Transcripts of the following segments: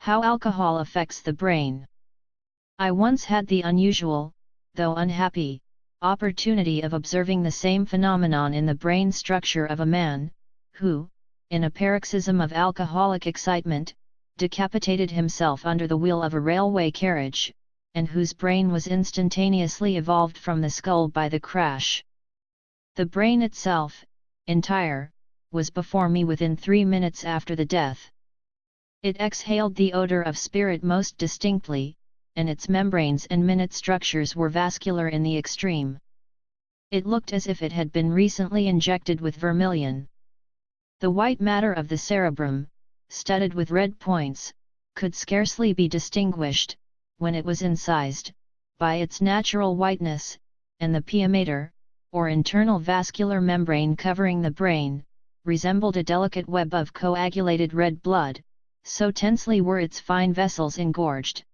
How alcohol affects the brain. I once had the unusual, though unhappy, opportunity of observing the same phenomenon in the brain structure of a man, who, in a paroxysm of alcoholic excitement, decapitated himself under the wheel of a railway carriage, and whose brain was instantaneously evolved from the skull by the crash. The brain itself, entire, was before me within 3 minutes after the death. It exhaled the odor of spirit most distinctly, and its membranes and minute structures were vascular in the extreme. It looked as if it had been recently injected with vermilion. The white matter of the cerebrum, studded with red points, could scarcely be distinguished, when it was incised, by its natural whiteness, and the pia mater, or internal vascular membrane covering the brain, resembled a delicate web of coagulated red blood, so tensely were its fine vessels engorged.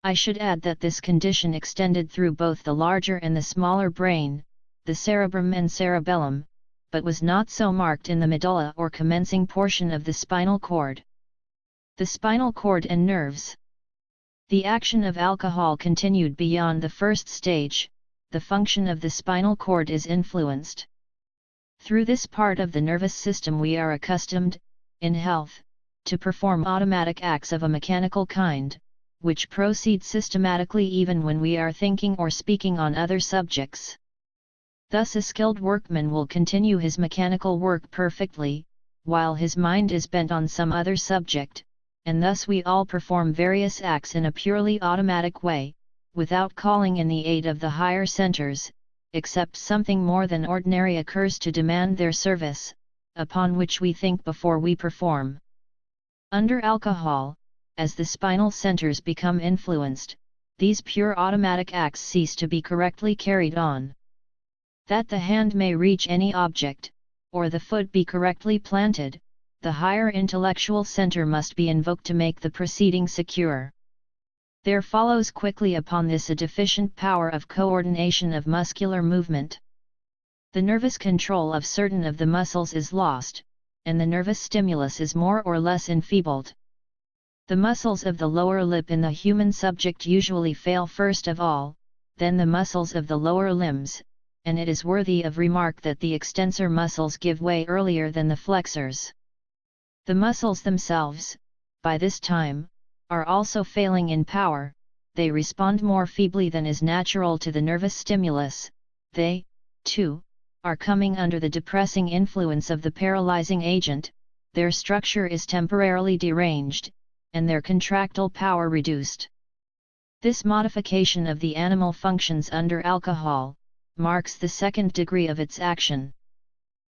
I should add that this condition extended through both the larger and the smaller brain, the cerebrum and cerebellum, but was not so marked in the medulla or commencing portion of the spinal cord. The spinal cord and nerves. The action of alcohol continued beyond the first stage. The function of the spinal cord is influenced. Through this part of the nervous system we are accustomed, in health, to perform automatic acts of a mechanical kind, which proceed systematically even when we are thinking or speaking on other subjects. Thus a skilled workman will continue his mechanical work perfectly, while his mind is bent on some other subject, and thus we all perform various acts in a purely automatic way, without calling in the aid of the higher centers, except something more than ordinary occurs to demand their service, upon which we think before we perform. Under alcohol, as the spinal centers become influenced, these pure automatic acts cease to be correctly carried on. That the hand may reach any object, or the foot be correctly planted, the higher intellectual center must be invoked to make the proceeding secure. There follows quickly upon this a deficient power of coordination of muscular movement. The nervous control of certain of the muscles is lost, and the nervous stimulus is more or less enfeebled. The muscles of the lower lip in the human subject usually fail first of all, then the muscles of the lower limbs, and it is worthy of remark that the extensor muscles give way earlier than the flexors. The muscles themselves, by this time, are also failing in power. They respond more feebly than is natural to the nervous stimulus. They, too, are coming under the depressing influence of the paralyzing agent, their structure is temporarily deranged, and their contractile power reduced. This modification of the animal functions under alcohol marks the second degree of its action.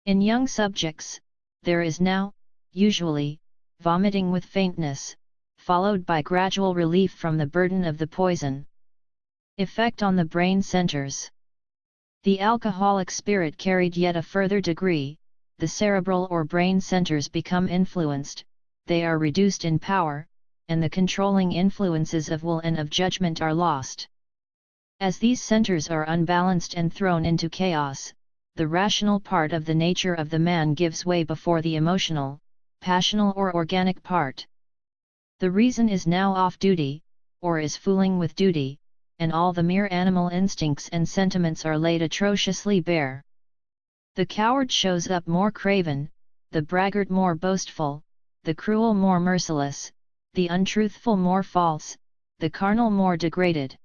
In young subjects, there is now, usually, vomiting with faintness, followed by gradual relief from the burden of the poison. Effect on the brain centers. The alcoholic spirit carried yet a further degree, the cerebral or brain centers become influenced, they are reduced in power, and the controlling influences of will and of judgment are lost. As these centers are unbalanced and thrown into chaos, the rational part of the nature of the man gives way before the emotional, passional or organic part. The reason is now off duty, or is fooling with duty, and all the mere animal instincts and sentiments are laid atrociously bare. The coward shows up more craven, the braggart more boastful, the cruel more merciless, the untruthful more false, the carnal more degraded.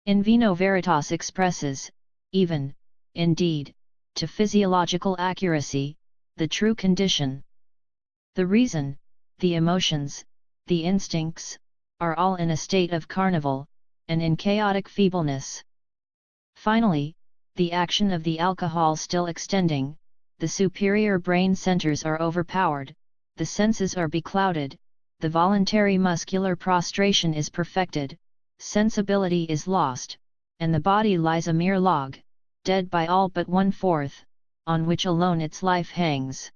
In vino veritas expresses, even, indeed, to physiological accuracy, the true condition. The reason, the emotions, the instincts, are all in a state of carnival, and in chaotic feebleness. Finally, the action of the alcohol still extending, the superior brain centers are overpowered, the senses are beclouded, the voluntary muscular prostration is perfected, sensibility is lost, and the body lies a mere log, dead by all but 1/4, on which alone its life hangs.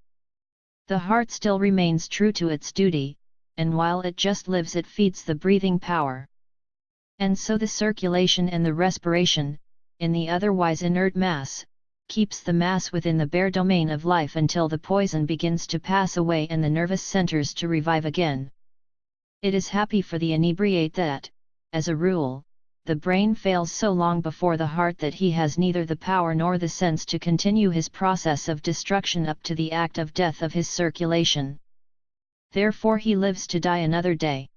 The heart still remains true to its duty, and while it just lives it feeds the breathing power. And so the circulation and the respiration, in the otherwise inert mass, keeps the mass within the bare domain of life until the poison begins to pass away and the nervous centers to revive again. It is happy for the inebriate that, as a rule, the brain fails so long before the heart that he has neither the power nor the sense to continue his process of destruction up to the act of death of his circulation. Therefore he lives to die another day.